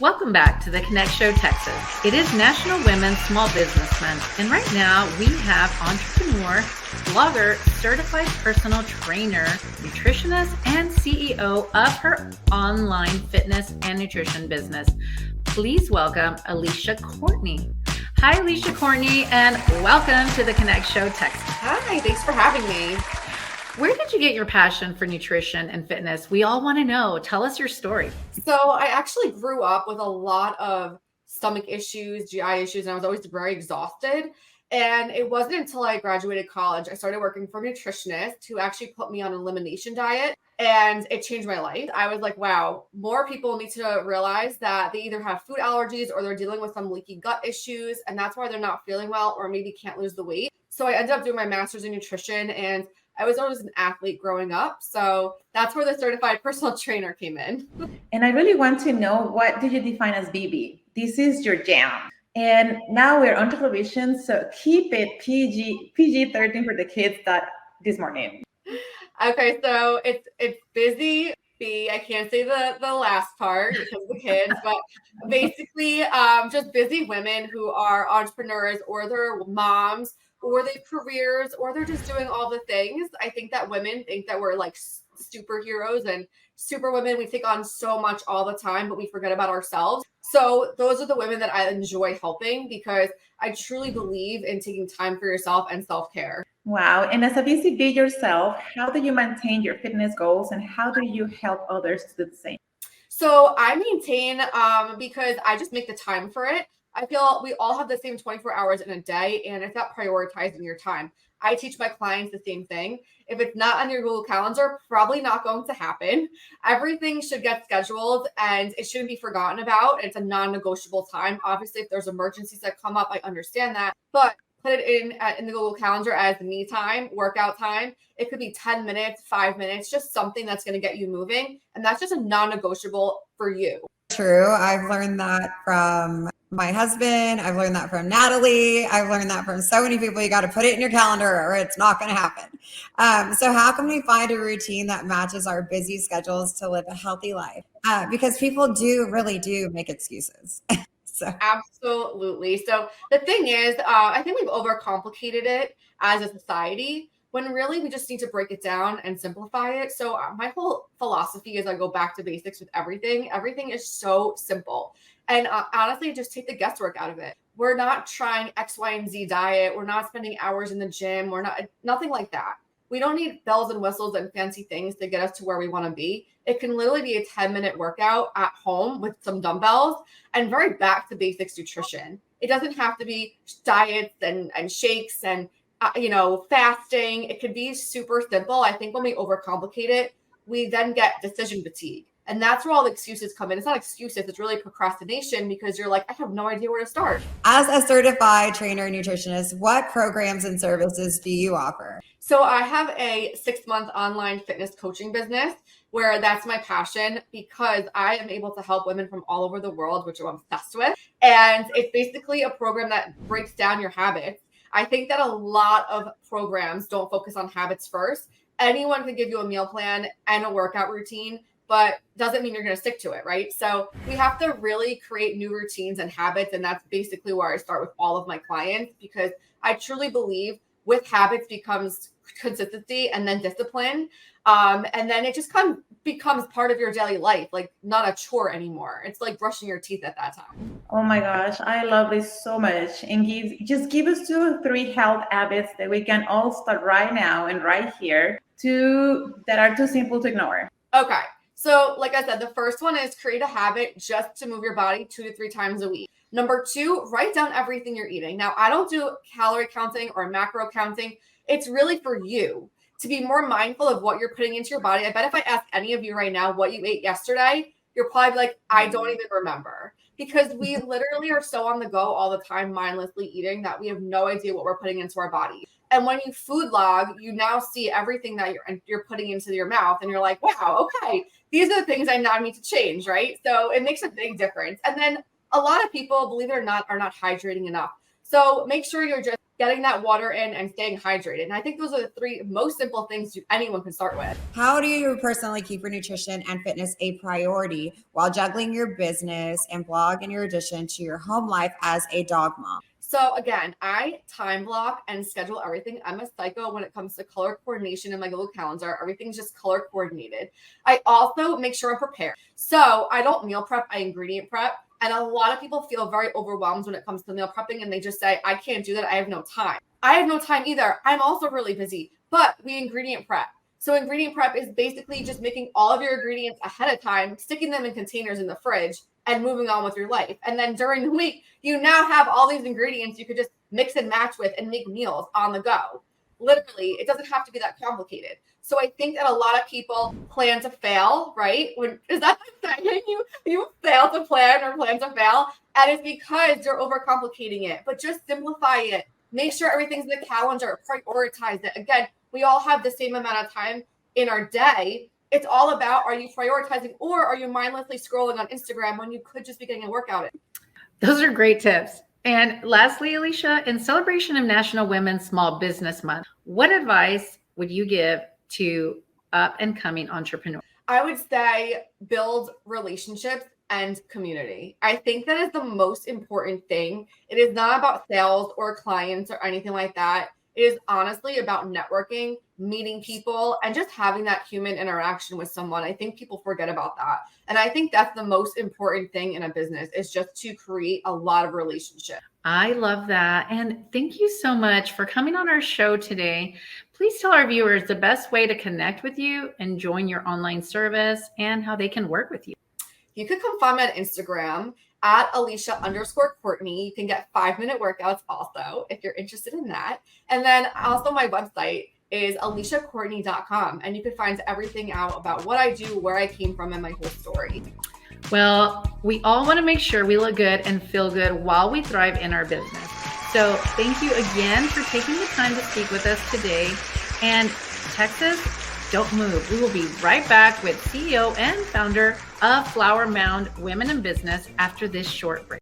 Welcome back to the Connect Show, Texas. It is National Women's Small Business Month, and right now we have entrepreneur, blogger, certified personal trainer, nutritionist, and CEO of her online fitness and nutrition business. Please welcome Alesha Courtney. Hi, Alesha Courtney, and welcome to the Connect Show, Texas. Hi, thanks for having me. Where did you get your passion for nutrition and fitness? We all want to know. Tell us your story. So I actually grew up with a lot of stomach issues, GI issues, and I was always very exhausted. And it wasn't until I graduated college, I started working for a nutritionist who actually put me on an elimination diet, and it changed my life. I was like, wow, more people need to realize that they either have food allergies or they're dealing with some leaky gut issues, and that's why they're not feeling well or maybe can't lose the weight. So I ended up doing my master's in nutrition, and I was always an athlete growing up. So that's where the certified personal trainer came in. And I really want to know, what do you define as BB? This is your jam. And now we're on television, so keep it PG-13 for the kids this morning. Okay, so it's busy B. I can't say the last part because of the kids, but basically just busy women who are entrepreneurs or they're moms or they have careers or they're just doing all the things. I think that women think that we're like superheroes and superwomen. We take on so much all the time, but we forget about ourselves. So those are the women that I enjoy helping because I truly believe in taking time for yourself and self-care. Wow. And as a busy bee yourself, how do you maintain your fitness goals and how do you help others to do the same? So I maintain because I just make the time for it. I feel we all have the same 24 hours in a day, and it's not prioritizing your time. I teach my clients the same thing. If it's not on your Google Calendar, probably not going to happen. Everything should get scheduled and it shouldn't be forgotten about. It's a non-negotiable time. Obviously, if there's emergencies that come up, I understand that, but put it in the Google Calendar as me time, workout time. It could be 10 minutes, 5 minutes, just something that's going to get you moving. And that's just a non-negotiable for you. True. I've learned that from my husband. I've learned that from Natalie. I've learned that from so many people. You got to put it in your calendar or it's not going to happen. So how can we find a routine that matches our busy schedules to live a healthy life? Because people really do make excuses. So. Absolutely. So the thing is, I think we've overcomplicated it as a society when really we just need to break it down and simplify it. So my whole philosophy is I go back to basics with everything. Everything is so simple. And honestly, just take the guesswork out of it. We're not trying X, Y, and Z diet. We're not spending hours in the gym. We're not, nothing like that. We don't need bells and whistles and fancy things to get us to where we want to be. It can literally be a 10-minute workout at home with some dumbbells and very back to basics nutrition. It doesn't have to be diets and shakes and fasting. It could be super simple. I think when we overcomplicate it, we then get decision fatigue. And that's where all the excuses come in. It's not excuses, it's really procrastination because you're like, I have no idea where to start. As a certified trainer and nutritionist, what programs and services do you offer? So I have a 6-month online fitness coaching business where that's my passion because I am able to help women from all over the world, which I'm obsessed with. And it's basically a program that breaks down your habits. I think that a lot of programs don't focus on habits first. Anyone can give you a meal plan and a workout routine, but doesn't mean you're going to stick to it, right? So we have to really create new routines and habits. And that's basically where I start with all of my clients because I truly believe with habits becomes consistency and then discipline. And then it just becomes part of your daily life, like not a chore anymore. It's like brushing your teeth at that time. Oh my gosh, I love this so much. And give us 2 or 3 health habits that we can all start right now and right here that are too simple to ignore. Okay. So like I said, the first one is create a habit just to move your body 2 to 3 times a week. Number 2, write down everything you're eating. Now, I don't do calorie counting or macro counting. It's really for you to be more mindful of what you're putting into your body. I bet if I ask any of you right now what you ate yesterday, you're probably like, I don't even remember. Because we literally are so on the go all the time, mindlessly eating, that we have no idea what we're putting into our body. And when you food log, you now see everything that you're putting into your mouth. And you're like, wow, okay, these are the things I now need to change, right? So it makes a big difference. And then a lot of people, believe it or not, are not hydrating enough. So make sure you're just getting that water in, and staying hydrated. And I think those are the 3 most simple things anyone can start with. How do you personally keep your nutrition and fitness a priority while juggling your business and blog in your addition to your home life as a dog mom? So again, I time block and schedule everything. I'm a psycho when it comes to color coordination in my Google Calendar. Everything's just color coordinated. I also make sure I'm prepared. So I don't meal prep, I ingredient prep. And a lot of people feel very overwhelmed when it comes to meal prepping, and they just say, I can't do that. I have no time. I have no time either. I'm also really busy, but we ingredient prep. So ingredient prep is basically just making all of your ingredients ahead of time, sticking them in containers in the fridge, and moving on with your life. And then during the week, you now have all these ingredients you could just mix and match with and make meals on the go. Literally, it doesn't have to be that complicated. So I think that a lot of people plan to fail, right? Is that the saying? You fail to plan or plan to fail? And it's because you're overcomplicating it. But just simplify it. Make sure everything's in the calendar. Prioritize it. Again, we all have the same amount of time in our day. It's all about, are you prioritizing, or are you mindlessly scrolling on Instagram when you could just be getting a workout in? Those are great tips. And lastly, Alesha, in celebration of National Women's Small Business Month, what advice would you give to up and coming entrepreneurs? I would say build relationships and community. I think that is the most important thing. It is not about sales or clients or anything like that. It is honestly about networking, meeting people, and just having that human interaction with someone. I think people forget about that. And I think that's the most important thing in a business, is just to create a lot of relationships. I love that. And thank you so much for coming on our show today. Please tell our viewers the best way to connect with you and join your online service and how they can work with you. You could come find me on Instagram at Alesha_Courtney. You can get 5-minute workouts also if you're interested in that. And then also my website is aleshacourtney.com, and you can find everything out about what I do, where I came from, and my whole story. Well, we all want to make sure we look good and feel good while we thrive in our business. So thank you again for taking the time to speak with us today. And Texas, don't move. We will be right back with CEO and founder of Flower Mound Women in Business after this short break.